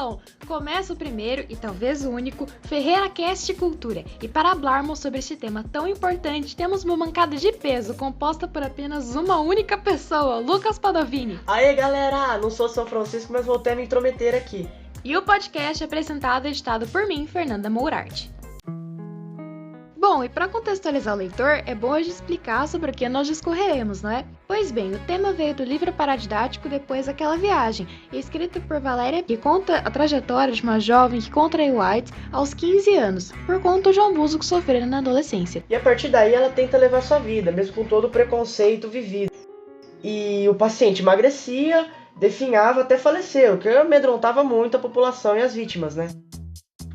Então, começa o primeiro e talvez o único Ferreira Cast Cultura. E para falarmos sobre este tema tão importante, temos uma bancada de peso composta por apenas uma única pessoa, Lucas Padovini. Aê galera, não sou São Francisco, mas voltei a me intrometer aqui. E o podcast é apresentado e editado por mim, Fernanda Mourart. Bom, e para contextualizar o leitor, é bom a gente explicar sobre o que nós discorreremos, não é? Pois bem, o tema veio do livro paradidático Depois daquela Viagem, escrito por Valéria, que conta a trajetória de uma jovem que contraiu AIDS aos 15 anos, por conta de um abuso que sofreu na adolescência. E a partir daí ela tenta levar sua vida, mesmo com todo o preconceito vivido. E o paciente emagrecia, definhava até falecer, o que amedrontava muito a população e as vítimas, né?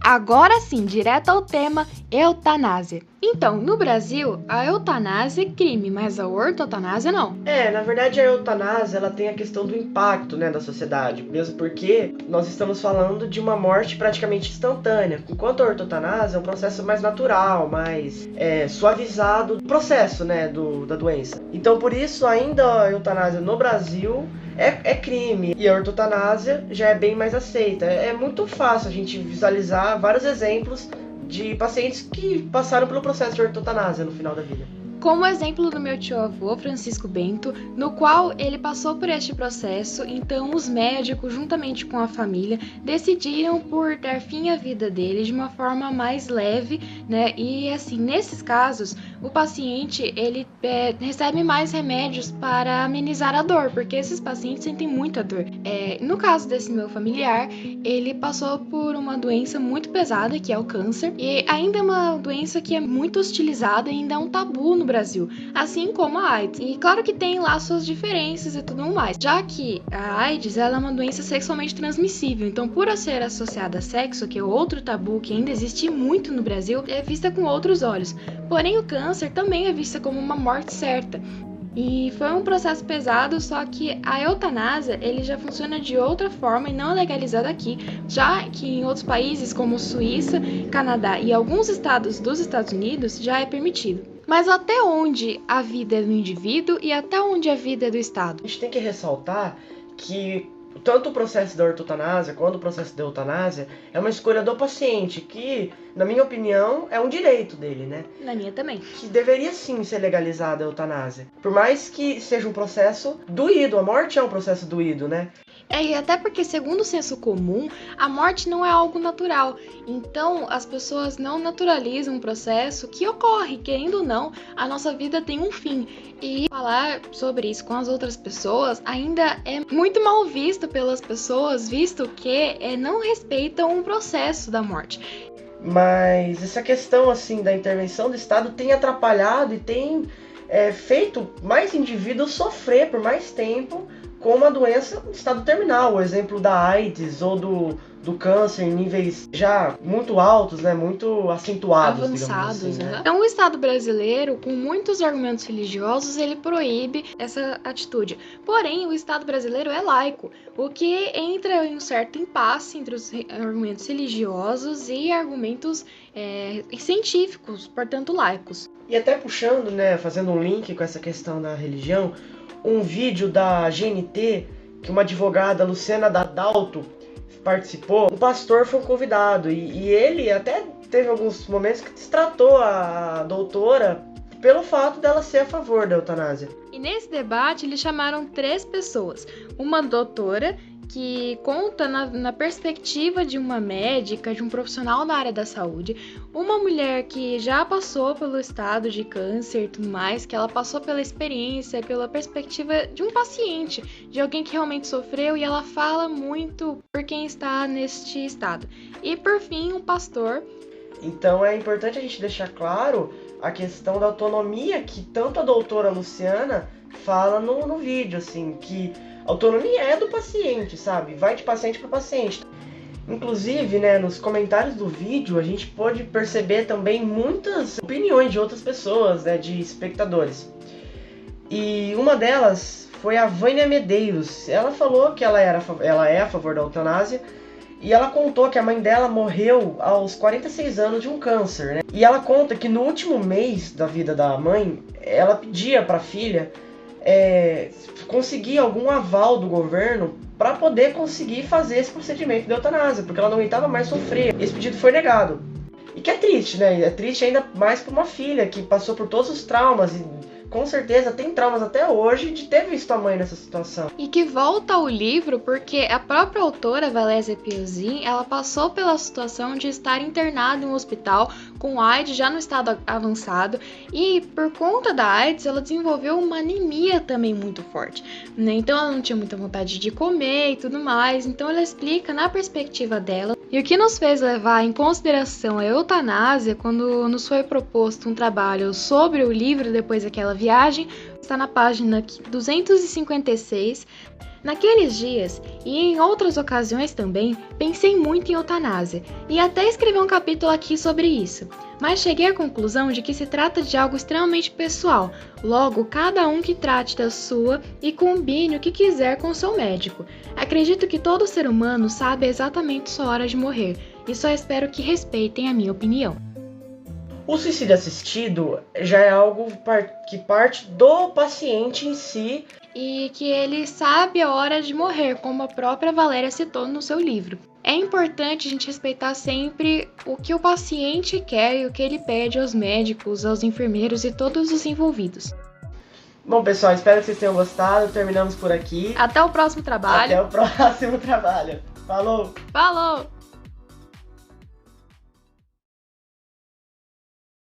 Agora sim, direto ao tema, eutanásia. Então, no Brasil, a eutanásia é crime, mas a ortotanásia não. Na verdade a eutanásia ela tem a questão do impacto, né, da sociedade, mesmo porque nós estamos falando de uma morte praticamente instantânea, enquanto a ortotanásia é um processo mais natural, mais suavizado do processo, né, da doença. Então por isso ainda a eutanásia no Brasil é crime e a ortotanásia já é bem mais aceita. É muito fácil a gente visualizar vários exemplos de pacientes que passaram pelo processo de ortotanásia no final da vida. Como o exemplo do meu tio-avô, Francisco Bento, no qual ele passou por este processo, então os médicos, juntamente com a família, decidiram por dar fim à vida dele de uma forma mais leve, né? E assim, nesses casos, o paciente, ele recebe mais remédios para amenizar a dor, porque esses pacientes sentem muita dor. No caso desse meu familiar, ele passou por uma doença muito pesada, que é o câncer, e ainda é uma doença que é muito hostilizada e ainda é um tabu no Brasil, assim como a AIDS. E claro que tem lá suas diferenças e tudo mais, já que a AIDS ela é uma doença sexualmente transmissível, então por ser associada a sexo, que é outro tabu que ainda existe muito no Brasil, é vista com outros olhos. Porém o câncer também é vista como uma morte certa. E foi um processo pesado, só que a eutanásia ele já funciona de outra forma e não é legalizada aqui, já que em outros países como Suíça, Canadá e alguns estados dos Estados Unidos já é permitido. Mas até onde a vida é do indivíduo e até onde a vida é do Estado? A gente tem que ressaltar que tanto o processo da ortotanásia quanto o processo da eutanásia é uma escolha do paciente, que, na minha opinião, é um direito dele, né? Na minha também. Que deveria sim ser legalizada a eutanásia. Por mais que seja um processo doído, a morte é um processo doído, né? E até porque, segundo o senso comum, a morte não é algo natural. Então, as pessoas não naturalizam um processo que ocorre, querendo ou não, a nossa vida tem um fim. E falar sobre isso com as outras pessoas ainda é muito mal visto pelas pessoas, visto que não respeitam o processo da morte. Mas essa questão assim da intervenção do Estado tem atrapalhado e tem feito mais indivíduos sofrer por mais tempo com uma doença em estado terminal, o exemplo da AIDS ou do câncer em níveis já muito altos, né, muito acentuados, avançados, assim, né? Então o Estado brasileiro, com muitos argumentos religiosos, ele proíbe essa atitude. Porém, o Estado brasileiro é laico, o que entra em um certo impasse entre os argumentos religiosos e argumentos científicos, portanto laicos. E até puxando, né, fazendo um link com essa questão da religião, um vídeo da GNT, que uma advogada, Luciana D'Adalto, participou, um pastor foi convidado e ele até teve alguns momentos que destratou a doutora pelo fato dela ser a favor da eutanásia. E nesse debate eles chamaram 3 pessoas, uma doutora que conta na perspectiva de uma médica, de um profissional da área da saúde, uma mulher que já passou pelo estado de câncer e tudo mais, que ela passou pela experiência, pela perspectiva de um paciente, de alguém que realmente sofreu, e ela fala muito por quem está neste estado. E por fim, um pastor. Então é importante a gente deixar claro a questão da autonomia que tanto a doutora Luciana fala no vídeo, assim, que a autonomia é do paciente, sabe? Vai de paciente para paciente. Inclusive, né, nos comentários do vídeo, a gente pode perceber também muitas opiniões de outras pessoas, né, de espectadores. E uma delas foi a Vânia Medeiros. Ela falou que ela é a favor da eutanásia, e ela contou que a mãe dela morreu aos 46 anos de um câncer, né? E ela conta que no último mês da vida da mãe, ela pedia para a filha conseguir algum aval do governo para poder conseguir fazer esse procedimento de eutanásia, porque ela não aguentava mais sofrer. Esse pedido foi negado. E que é triste, né? É triste ainda mais para uma filha que passou por todos os traumas e com certeza tem traumas até hoje de ter visto a mãe nessa situação. E que volta ao livro porque a própria autora, Valésia Piozzi, ela passou pela situação de estar internada em um hospital com AIDS já no estado avançado e por conta da AIDS ela desenvolveu uma anemia também muito forte, né? Então ela não tinha muita vontade de comer e tudo mais, então ela explica na perspectiva dela. E o que nos fez levar em consideração a eutanásia quando nos foi proposto um trabalho sobre o livro depois daquela viagem, está na página 256. Naqueles dias, e em outras ocasiões também, pensei muito em eutanásia, e até escrevi um capítulo aqui sobre isso, mas cheguei à conclusão de que se trata de algo extremamente pessoal, logo cada um que trate da sua e combine o que quiser com o seu médico. Acredito que todo ser humano sabe exatamente sua hora de morrer, e só espero que respeitem a minha opinião. O suicídio assistido já é algo que parte do paciente em si. E que ele sabe a hora de morrer, como a própria Valéria citou no seu livro. É importante a gente respeitar sempre o que o paciente quer e o que ele pede aos médicos, aos enfermeiros e todos os envolvidos. Bom, pessoal, espero que vocês tenham gostado. Terminamos por aqui. Até o próximo trabalho. Até o próximo trabalho. Falou! Falou!